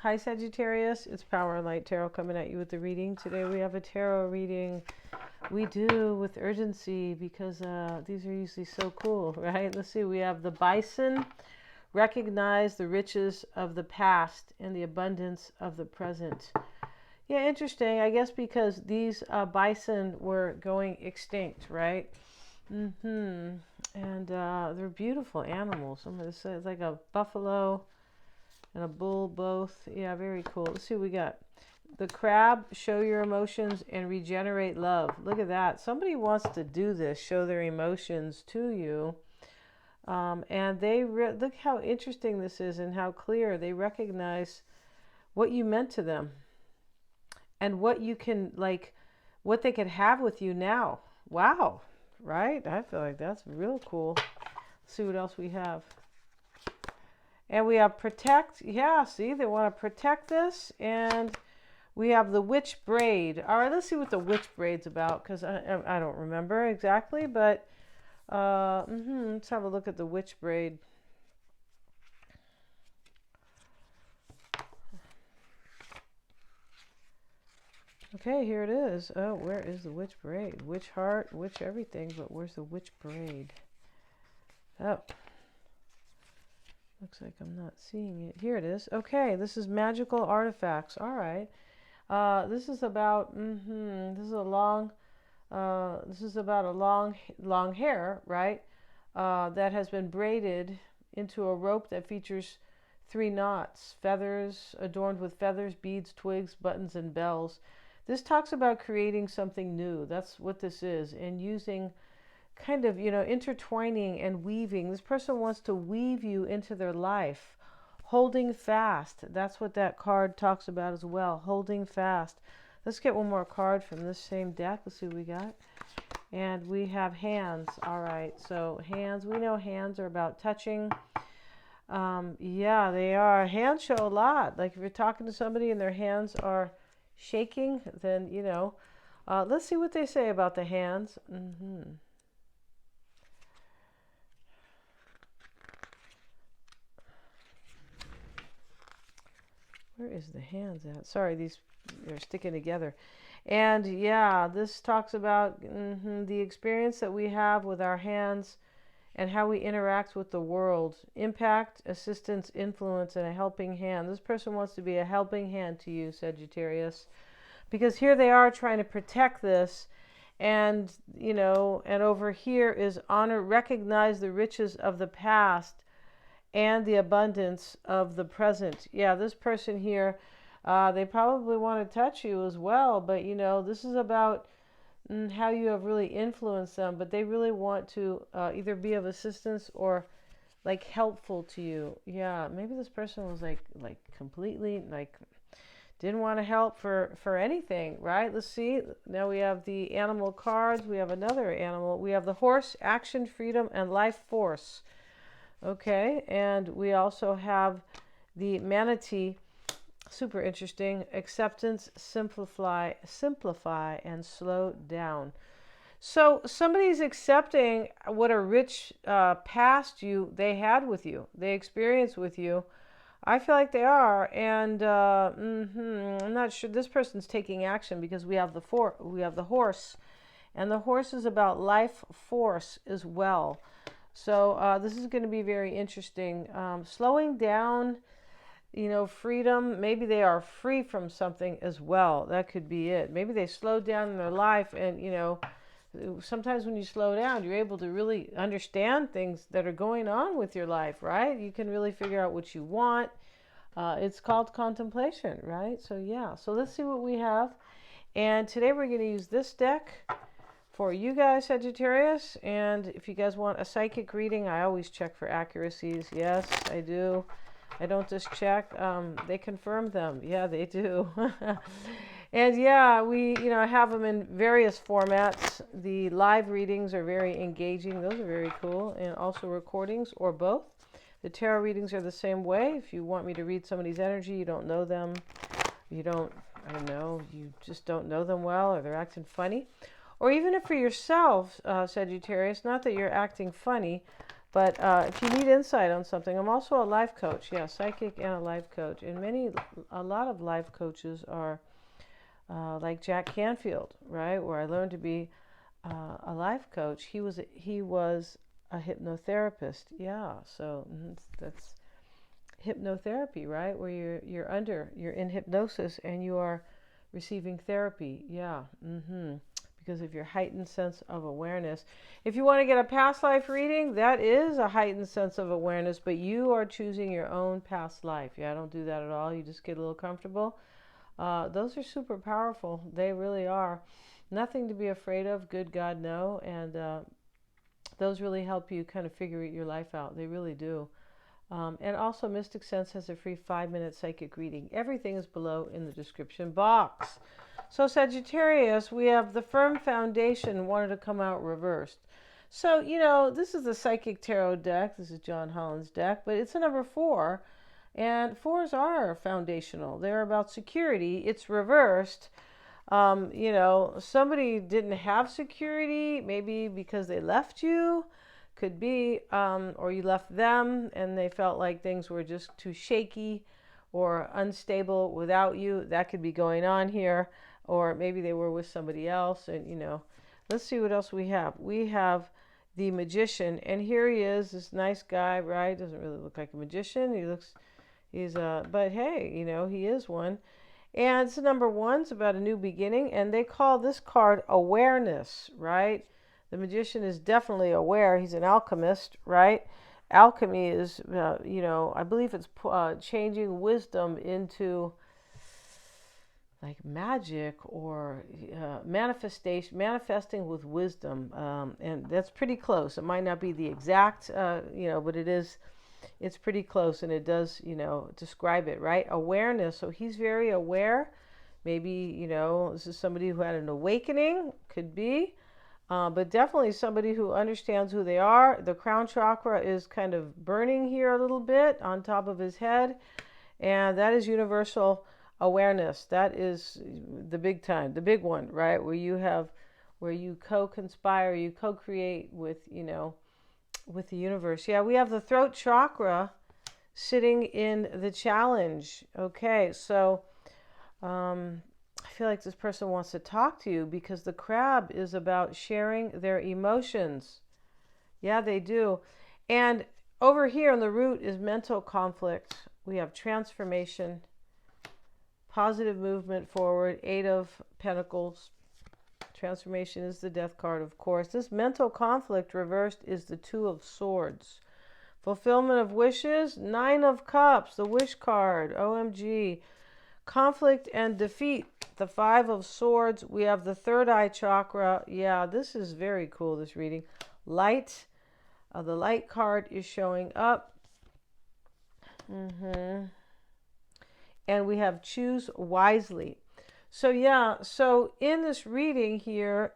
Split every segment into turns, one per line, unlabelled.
Hi Sagittarius, it's Power and Light Tarot coming at you with the reading. Today we have a tarot reading. We do with urgency because these are usually so cool, right? Let's see, we have the bison. Recognize the riches of the past and the abundance of the present. Yeah, interesting. I guess because these bison were going extinct, right? And they're beautiful animals. Some of this is like a buffalo and a bull both. Yeah, very cool. Let's see what we got. The crab, show your emotions and regenerate love. Look at that. Somebody wants to do this, show their emotions to you. And they look how interesting this is and how clear they recognize what you meant to them and what you can, like, what they could have with you now. Wow. Right? I feel like that's real cool. Let's see what else we have. And we have protect. Yeah, see, they want to protect this. And we have the witch braid. All right, let's see what the witch braid's about, because I don't remember exactly, but let's have a look at the witch braid. Okay, here it is. Oh, where is the witch braid? Witch heart, witch everything, but where's the witch braid? Oh. Looks like I'm not seeing it. Here it is. Okay, this is magical artifacts. All right. This is about, this is a long, this is about a long hair, right? That has been braided into a rope that features 3 knots, feathers, adorned with feathers, beads, twigs, buttons, and bells. This talks about creating something new. That's what this is. And using kind of, intertwining and weaving. This person wants to weave you into their life. Holding fast. That's what that card talks about as well. Holding fast. Let's get one more card from this same deck. Let's see what we got. And we have hands. All right. So hands. We know hands are about touching. Yeah, they are. Hands show a lot. Like if you're talking to somebody and their hands are shaking, then, let's see what they say about the hands. Where is the hands at? Sorry, these are sticking together. And yeah, this talks about the experience that we have with our hands and how we interact with the world. Impact, assistance, influence, and a helping hand. This person wants to be a helping hand to you, Sagittarius. Because here they are trying to protect this. And, and over here is honor, recognize the riches of the past and the abundance of the present. Yeah, this person here, they probably want to touch you as well, but this is about how you have really influenced them, but they really want to either be of assistance or like helpful to you. Yeah, maybe this person was like completely like didn't want to help for anything, right? Let's see. Now we have the animal cards. We have another animal. We have the horse, action, freedom, and life force. Okay, and we also have the manatee, super interesting, acceptance, simplify, and slow down. So somebody's accepting what a rich past they had with you, they experienced with you. I feel like they are, and I'm not sure this person's taking action because we have the horse, and the horse is about life force as well. So this is going to be very interesting. Slowing down, freedom. Maybe they are free from something as well. That could be it. Maybe they slowed down in their life and, sometimes when you slow down, you're able to really understand things that are going on with your life, right? You can really figure out what you want. It's called contemplation, right? So, yeah. So let's see what we have. And today we're going to use this deck for you guys, Sagittarius. And if you guys want a psychic reading, I always check for accuracies. Yes, I do. I don't just check. They confirm them. Yeah, they do. And yeah, we have them in various formats. The live readings are very engaging. Those are very cool. And also recordings or both. The tarot readings are the same way. If you want me to read somebody's energy, you don't know them. You just don't know them well, or they're acting funny. Or even if for yourself, Sagittarius, not that you're acting funny, But if you need insight on something, I'm also a life coach. Yeah, psychic and a life coach. And a lot of life coaches are like Jack Canfield, right? Where I learned to be a life coach. He was a hypnotherapist. Yeah, so that's hypnotherapy, right? Where you're in hypnosis and you are receiving therapy. Yeah. Because of your heightened sense of awareness. If you want to get a past life reading, that is a heightened sense of awareness, but you are choosing your own past life. Yeah, I don't do that at all. You just get a little comfortable. Those are super powerful. They really are. Nothing to be afraid of. Good God, no. And those really help you kind of figure your life out. They really do. And also, Mystic Sense has a free 5-minute psychic reading. Everything is below in the description box. So, Sagittarius, we have the firm foundation wanted to come out reversed. So, this is the Psychic Tarot deck. This is John Holland's deck, but it's a number 4. And 4s are foundational. They're about security. It's reversed. Somebody didn't have security, maybe because they left you. Could be, or you left them and they felt like things were just too shaky or unstable without you. That could be going on here. Or maybe they were with somebody else. And, let's see what else we have. We have the Magician. And here he is, this nice guy, right? Doesn't really look like a magician. But hey, he is one. And it's number 1. It's about a new beginning. And they call this card awareness, right? The Magician is definitely aware. He's an alchemist, right? Alchemy is, I believe it's changing wisdom into like magic or manifesting with wisdom. And that's pretty close. It might not be the exact, but it's pretty close, and it does, describe it, right? Awareness. So he's very aware. Maybe, this is somebody who had an awakening, could be. But definitely somebody who understands who they are. The crown chakra is kind of burning here a little bit on top of his head. And that is universal awareness. That is the big time, the big one, right? Where you co-conspire, you co-create with, with the universe. Yeah, we have the throat chakra sitting in the challenge. Okay, so I feel like this person wants to talk to you because the crab is about sharing their emotions. Yeah, they do. And over here on the root is mental conflict. We have transformation, positive movement forward, 8 of Pentacles. Transformation is the Death card, of course. This mental conflict reversed is the 2 of Swords. Fulfillment of wishes, 9 of Cups, the Wish card. OMG. Conflict and defeat, the 5 of Swords. We have the third eye chakra. Yeah, this is very cool, this reading. Light. The light card is showing up. And we have choose wisely. So yeah, so in this reading here,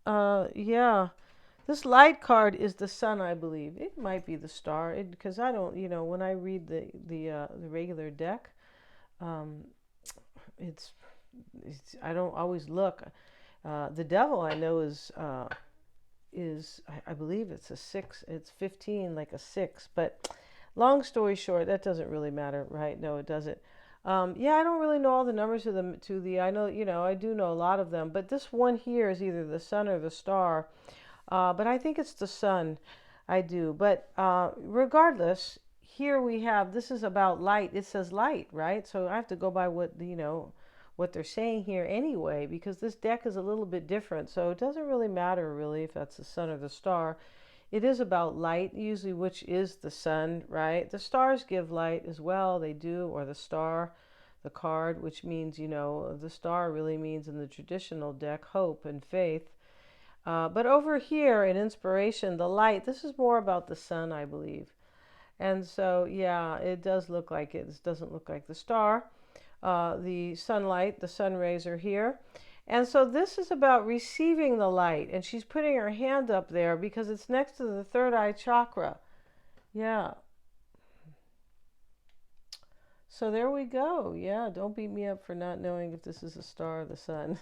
this light card is the sun, I believe. It might be the star, because I don't, when I read the regular deck, it's I don't always look. The devil I know is I believe it's a 6. It's 15, like a 6. But long story short, that doesn't really matter, right? No, it doesn't. I don't really know all the numbers of the. I know, I do know a lot of them, but this one here is either the sun or the star. But I think it's the sun. I do. But regardless, here we have, this is about light. It says light, right? So I have to go by what they're saying here anyway, because this deck is a little bit different. So it doesn't really matter really if that's the sun or the star. It is about light, usually, which is the sun, right? The stars give light as well, they do, or the star, the card, which means, the star really means in the traditional deck hope and faith. But over here in inspiration, the light, this is more about the sun, I believe. And so, yeah, it does look like it. This doesn't look like the star. The sunlight, the sun rays are here. And so this is about receiving the light. And she's putting her hand up there because it's next to the third eye chakra. Yeah. So there we go. Yeah, don't beat me up for not knowing if this is a star or the sun.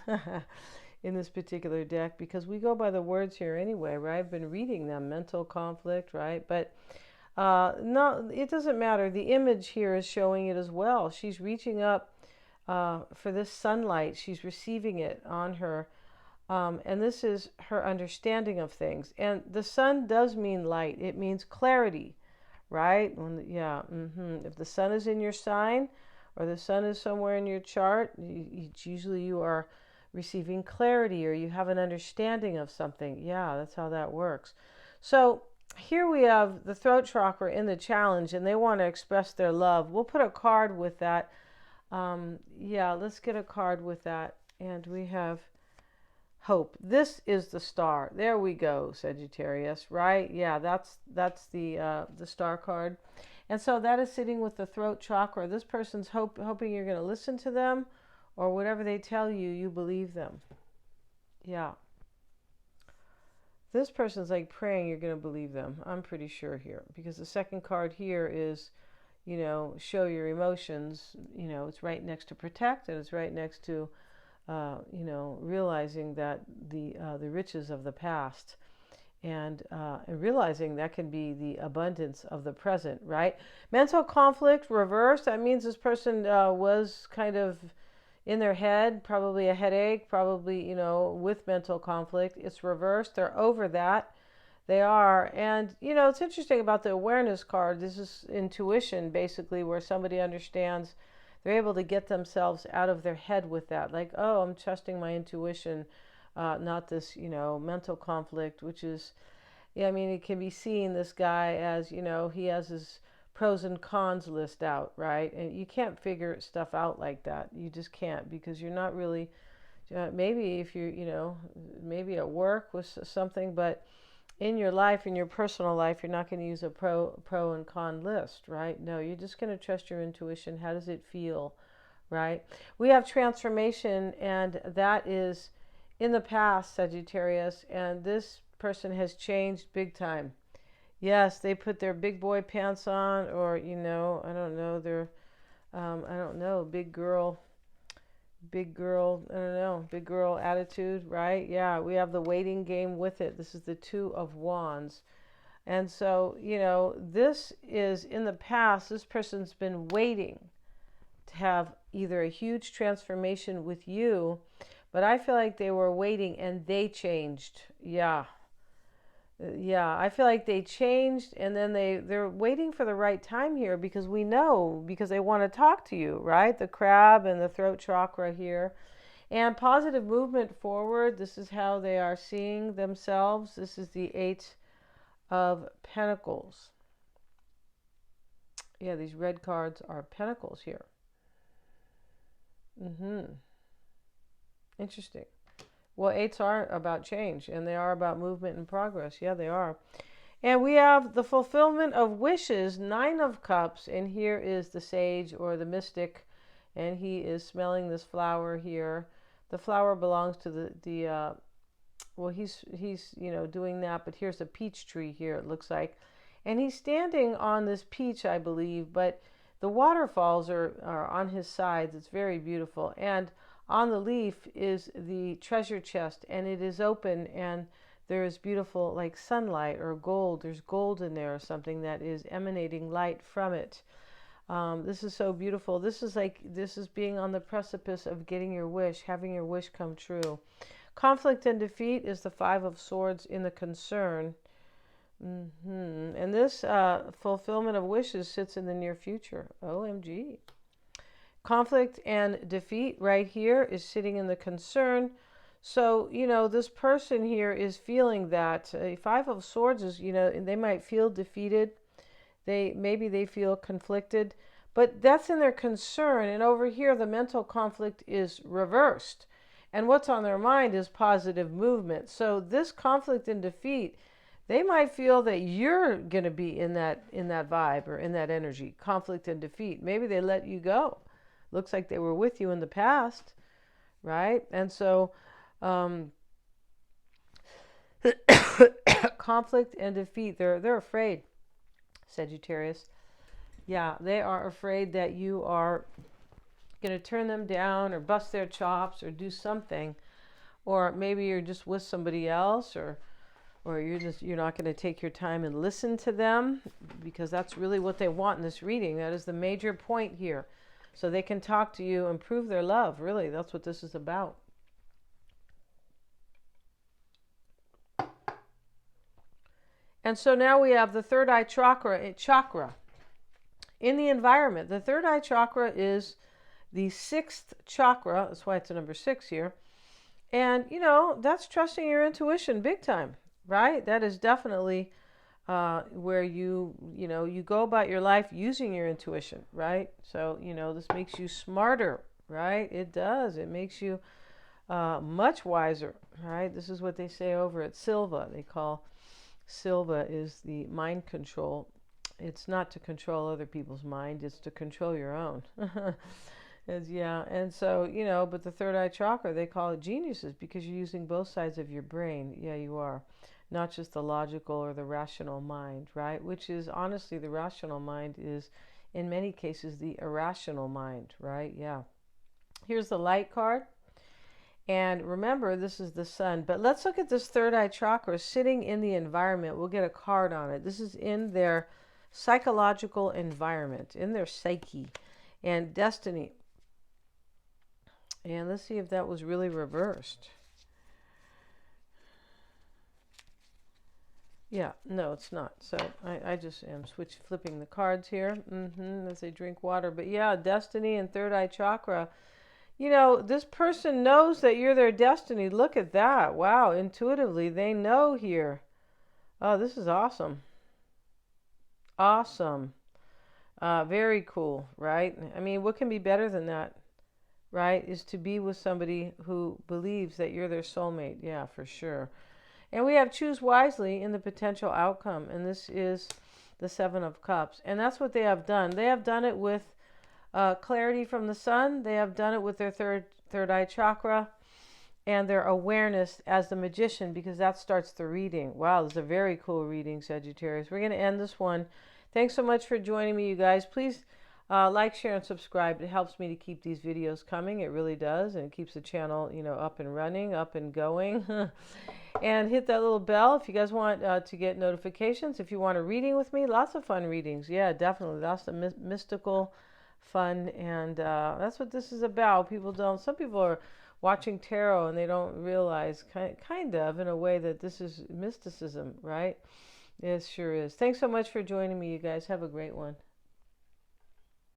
in this particular deck, because we go by the words here anyway, right? I've been reading them, mental conflict, right? But no, it doesn't matter. The image here is showing it as well. She's reaching up for this sunlight. She's receiving it on her. And this is her understanding of things. And the sun does mean light. It means clarity, right? If the sun is in your sign, or the sun is somewhere in your chart, usually you are receiving clarity, or you have an understanding of something. Yeah, that's how that works. So here we have the throat chakra in the challenge, and they want to express their love. We'll put a card with that. Let's get a card with that. And we have hope. This is the star. There we go, Sagittarius, right? Yeah, that's the star card. And so that is sitting with the throat chakra. This person's hoping you're going to listen to them, or whatever they tell you, you believe them. Yeah. This person's like praying you're going to believe them. I'm pretty sure here, because the second card here is, show your emotions. It's right next to protect, and it's right next to, realizing that the riches of the past, and realizing that can be the abundance of the present, right? Mental conflict reversed. That means this person was kind of in their head, probably a headache, probably, with mental conflict. It's reversed. They're over that. They are. And, it's interesting about the awareness card. This is intuition, basically, where somebody understands. They're able to get themselves out of their head with that. Like, oh, I'm trusting my intuition, not this, mental conflict, which is, it can be seen, this guy, as, he has his pros and cons list out, right? And you can't figure stuff out like that. You just can't, because you're not really, maybe if you're, maybe at work with something, but in your life, in your personal life, you're not going to use a pro and con list, right? No, you're just going to trust your intuition. How does it feel, right? We have transformation, and that is in the past, Sagittarius, and this person has changed big time. Yes, they put their big boy pants on, or, I don't know, they're, big girl, I don't know, big girl attitude, right? Yeah, we have the waiting game with it. This is the Two of Wands. And so, this is in the past, this person's been waiting to have either a huge transformation with you, but I feel like they were waiting and they changed. Yeah, I feel like they changed, and then they're waiting for the right time here, because because they want to talk to you, right? The crab and the throat chakra here. And positive movement forward. This is how they are seeing themselves. This is the Eight of Pentacles. Yeah, these red cards are Pentacles here. Interesting. Well, eights are about change, and they are about movement and progress. Yeah, they are. And we have the fulfillment of wishes, Nine of Cups, and here is the sage, or the mystic, and he is smelling this flower here. The flower belongs to he's doing that, but here's a peach tree here, it looks like. And he's standing on this peach, I believe, but the waterfalls are on his sides. It's very beautiful. And on the leaf is the treasure chest, and it is open, and there is beautiful, like sunlight or gold. There's gold in there or something that is emanating light from it. This is so beautiful. This is being on the precipice of getting your wish, having your wish come true. Conflict and defeat is the Five of Swords in the concern. And this fulfillment of wishes sits in the near future. OMG. Conflict and defeat right here is sitting in the concern. So, this person here is feeling that. Five of Swords is, they might feel defeated. Maybe they feel conflicted. But that's in their concern. And over here, the mental conflict is reversed. And what's on their mind is positive movement. So this conflict and defeat, they might feel that you're going to be in that vibe, or in that energy. Conflict and defeat. Maybe they let you go. Looks like they were with you in the past, right? And so conflict and defeat, they're afraid, Sagittarius. Yeah, they are afraid that you are going to turn them down, or bust their chops, or do something, or maybe you're just with somebody else, or you're not going to take your time and listen to them, because that's really what they want in this reading. That is the major point here. So they can talk to you and prove their love. Really, that's what this is about. And so now we have the third eye chakra in the environment. The third eye chakra is the sixth chakra. That's why it's a number 6 here. And, that's trusting your intuition big time, right? That is definitely where you go about your life using your intuition, right? So, this makes you smarter, right? It does. It makes you much wiser, right? This is what they say over at Silva. They call Silva is the mind control. It's not to control other people's mind, it's to control your own. And so, but the third eye chakra, they call it geniuses, because you're using both sides of your brain. Yeah, you are. Not just the logical or the rational mind, right? Which is, honestly, the rational mind is, in many cases, the irrational mind, right? Yeah. Here's the light card. And remember, this is the sun. But let's look at this third eye chakra sitting in the environment. We'll get a card on it. This is in their psychological environment, in their psyche and destiny. And let's see if that was really reversed. Yeah, no, it's not. So I just am flipping the cards here as they drink water. But yeah, destiny and third eye chakra. This person knows that you're their destiny. Look at that. Wow, intuitively, they know here. Oh, this is awesome. Awesome. Very cool, right? I mean, what can be better than that, right? Is to be with somebody who believes that you're their soulmate. Yeah, for sure. And we have choose wisely in the potential outcome. And this is the 7 of Cups. And that's what they have done. They have done it with clarity from the sun. They have done it with their third eye chakra and their awareness as the magician, because that starts the reading. Wow, this is a very cool reading, Sagittarius. We're going to end this one. Thanks so much for joining me, you guys. Please like, share, and subscribe. It helps me to keep these videos coming. It really does. And it keeps the channel, up and running, up and going. And hit that little bell if you guys want to get notifications. If you want a reading with me, lots of fun readings. Yeah, definitely. Lots of mystical fun. And that's what this is about. Some people are watching tarot and they don't realize, kind of, in a way, that this is mysticism, right? It sure is. Thanks so much for joining me, you guys. Have a great one.